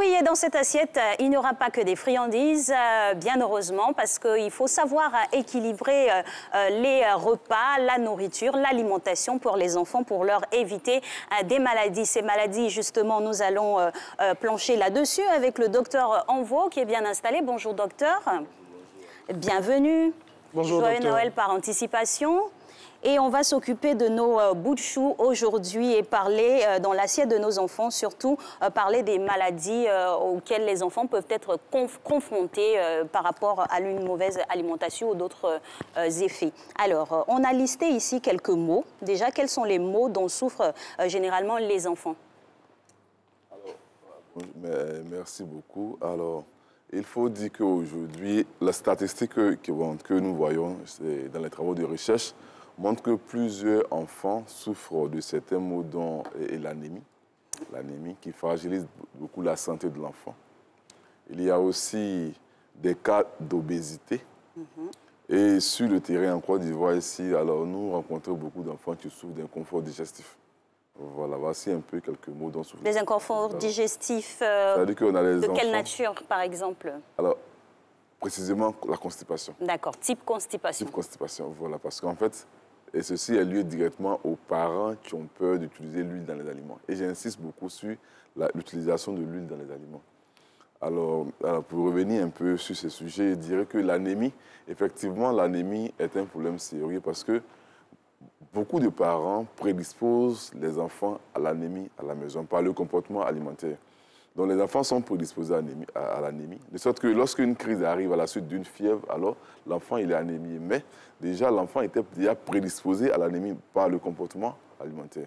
oui, et dans cette assiette, il n'y aura pas que des friandises, bien heureusement, parce qu'il faut savoir équilibrer les repas, la nourriture, l'alimentation pour les enfants, pour leur éviter des maladies. Ces maladies, justement, nous allons plancher là-dessus avec le docteur Envo, qui est bien installé. Bonjour, docteur. Bienvenue. Bonjour, Joyeux docteur. Noël par anticipation. Et on va s'occuper de nos bouts de chou aujourd'hui et parler dans l'assiette de nos enfants, surtout parler des maladies auxquelles les enfants peuvent être confrontés par rapport à une mauvaise alimentation ou d'autres effets. Alors, on a listé ici quelques mots. Déjà, quels sont les mots dont souffrent généralement les enfants? Merci beaucoup. Alors, il faut dire qu'aujourd'hui, la statistique que nous voyons dans les travaux de recherche montre que plusieurs enfants souffrent de certains maux dont l'anémie qui fragilise beaucoup la santé de l'enfant. Il y a aussi des cas d'obésité. Et sur le terrain en Côte d'Ivoire ici, alors nous rencontrons beaucoup d'enfants qui souffrent d'inconfort digestif. Voilà, voici un peu quelques mots dont souffrent. Des inconforts digestifs de quelle nature, par exemple? Alors, précisément la constipation. D'accord, type constipation. Type constipation, voilà, parce qu'en fait, et ceci est lié directement aux parents qui ont peur d'utiliser l'huile dans les aliments. Et j'insiste beaucoup sur l'utilisation de l'huile dans les aliments. Alors, pour revenir un peu sur ce sujet, je dirais que l'anémie, effectivement, l'anémie est un problème sérieux parce que beaucoup de parents prédisposent les enfants à l'anémie à la maison par le comportement alimentaire. Donc les enfants sont prédisposés à l'anémie, de sorte que lorsqu'une crise arrive à la suite d'une fièvre, alors l'enfant il est anémié. Mais déjà l'enfant était déjà prédisposé à l'anémie par le comportement alimentaire.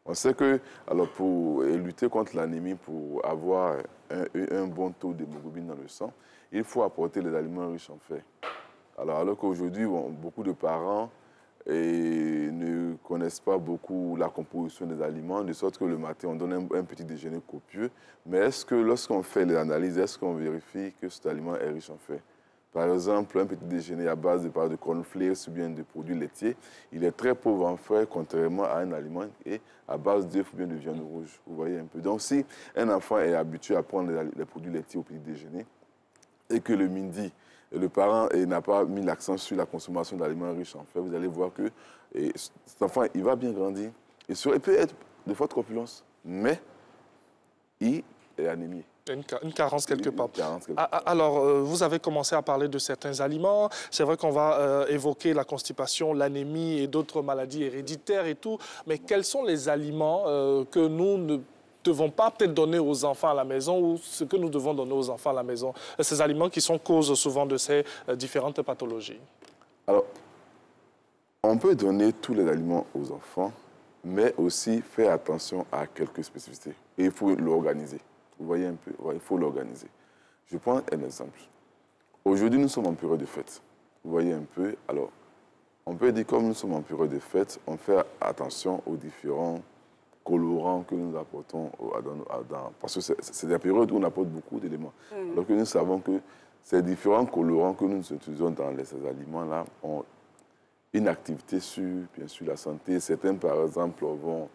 On sait que alors pour lutter contre l'anémie, pour avoir un bon taux d'hémoglobine dans le sang, il faut apporter les aliments riches en fer. Alors qu'aujourd'hui, beaucoup de parents ne connaissent pas beaucoup la composition des aliments, de sorte que le matin, on donne un petit déjeuner copieux. Mais est-ce que lorsqu'on fait les analyses, est-ce qu'on vérifie que cet aliment est riche en fer? Par exemple, un petit déjeuner à base de cornflakes ou bien de produits laitiers, il est très pauvre en fer, contrairement à un aliment à base d'œufs ou bien de viande rouge. Vous voyez un peu. Donc, si un enfant est habitué à prendre les produits laitiers au petit déjeuner et que le midi, le parent n'a pas mis l'accent sur la consommation d'aliments riches en fer, vous allez voir que cet enfant, il va bien grandir. Il peut être de forte corpulence, mais il est anémié. Une carence quelque part. Quelque part. Alors, vous avez commencé à parler de certains aliments. C'est vrai qu'on va évoquer la constipation, l'anémie et d'autres maladies héréditaires et tout. Mais quels sont les aliments que nous ne devons pas peut-être donner aux enfants à la maison ou ce que nous devons donner aux enfants à la maison? Ces aliments qui sont cause souvent de ces différentes pathologies. Alors, on peut donner tous les aliments aux enfants, mais aussi faire attention à quelques spécificités. Et il faut l'organiser. Vous voyez un peu, il faut l'organiser. Je prends un exemple. Aujourd'hui, nous sommes en période de fête. Vous voyez un peu, alors, on peut dire comme nous sommes en période de fête, on fait attention aux différents colorants que nous apportons parce que c'est des périodes où on apporte beaucoup d'éléments. Alors que nous savons que ces différents colorants que nous utilisons dans ces aliments-là ont une activité sur, bien sûr, la santé. Certains, par exemple, vont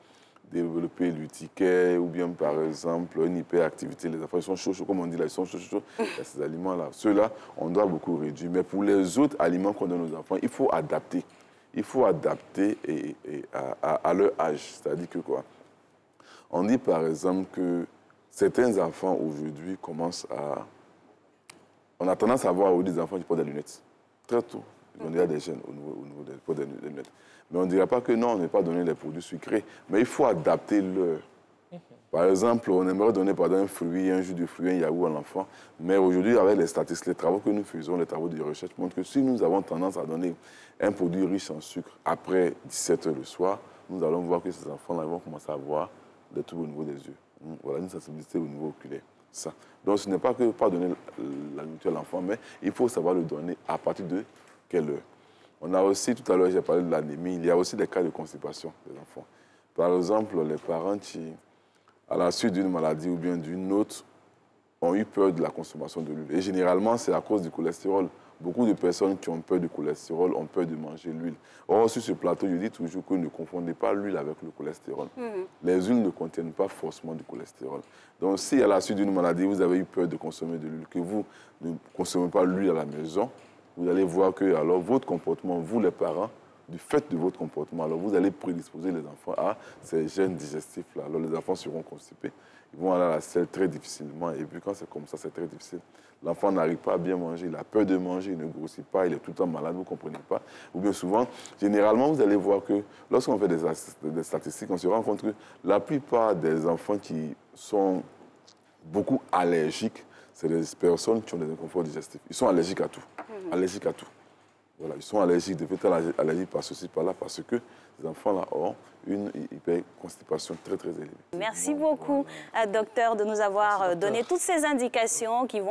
développer l'urticaire ou bien, par exemple, une hyperactivité. Les enfants, ils sont chauds, comme on dit là, ils sont chauds. Ces aliments-là, ceux-là, on doit beaucoup réduire. Mais pour les autres aliments qu'on donne aux enfants, il faut adapter. Il faut adapter à leur âge. C'est-à-dire que quoi? On dit, par exemple, que certains enfants, aujourd'hui, commencent à... On a tendance à voir des enfants qui portent des lunettes. Très tôt. Il y a des jeunes au niveau des lunettes. Mais on ne dirait pas que non, on n'est pas donné les produits sucrés. Mais il faut adapter leur. Par exemple, on aimerait donner un fruit, un jus de fruit, un yaourt à l'enfant. Mais aujourd'hui, avec les statistiques, les travaux que nous faisons, les travaux de recherche montrent que si nous avons tendance à donner un produit riche en sucre après 17 h le soir, nous allons voir que ces enfants-là vont commencer à avoir des troubles au niveau des yeux. Voilà, une sensibilité au niveau oculaire. Ça. Donc, ce n'est pas que pas donner la nourriture à l'enfant, mais il faut savoir le donner à partir de quelle heure. On a aussi, tout à l'heure, j'ai parlé de l'anémie, il y a aussi des cas de constipation des enfants. Par exemple, les parents qui, à la suite d'une maladie ou bien d'une autre, ont eu peur de la consommation de l'huile. Et généralement, c'est à cause du cholestérol Beaucoup de personnes qui ont peur du cholestérol ont peur de manger l'huile. Or, sur ce plateau, je dis toujours que ne confondez pas l'huile avec le cholestérol. Les huiles ne contiennent pas forcément du cholestérol. Donc, si à la suite d'une maladie, vous avez eu peur de consommer de l'huile, que vous ne consommez pas l'huile à la maison, vous allez voir que alors, votre comportement, vous les parents, du fait de votre comportement, alors vous allez prédisposer les enfants à ces gènes digestifs-là. Alors les enfants seront constipés, ils vont aller à la selle très difficilement. Et puis quand c'est comme ça, c'est très difficile. L'enfant n'arrive pas à bien manger, il a peur de manger, il ne grossit pas, il est tout le temps malade, vous ne comprenez pas. Ou bien souvent, généralement, vous allez voir que lorsqu'on fait des statistiques, on se rend compte que la plupart des enfants qui sont beaucoup allergiques, c'est des personnes qui ont des inconforts digestifs. Ils sont allergiques à tout, allergiques à tout. Voilà, ils sont allergiques, de fait allergiques par ceci, par là, parce que les enfants-là ont une hyperconstipation très, très élevée. Merci beaucoup, docteur, de nous avoir donné toutes ces indications qui vont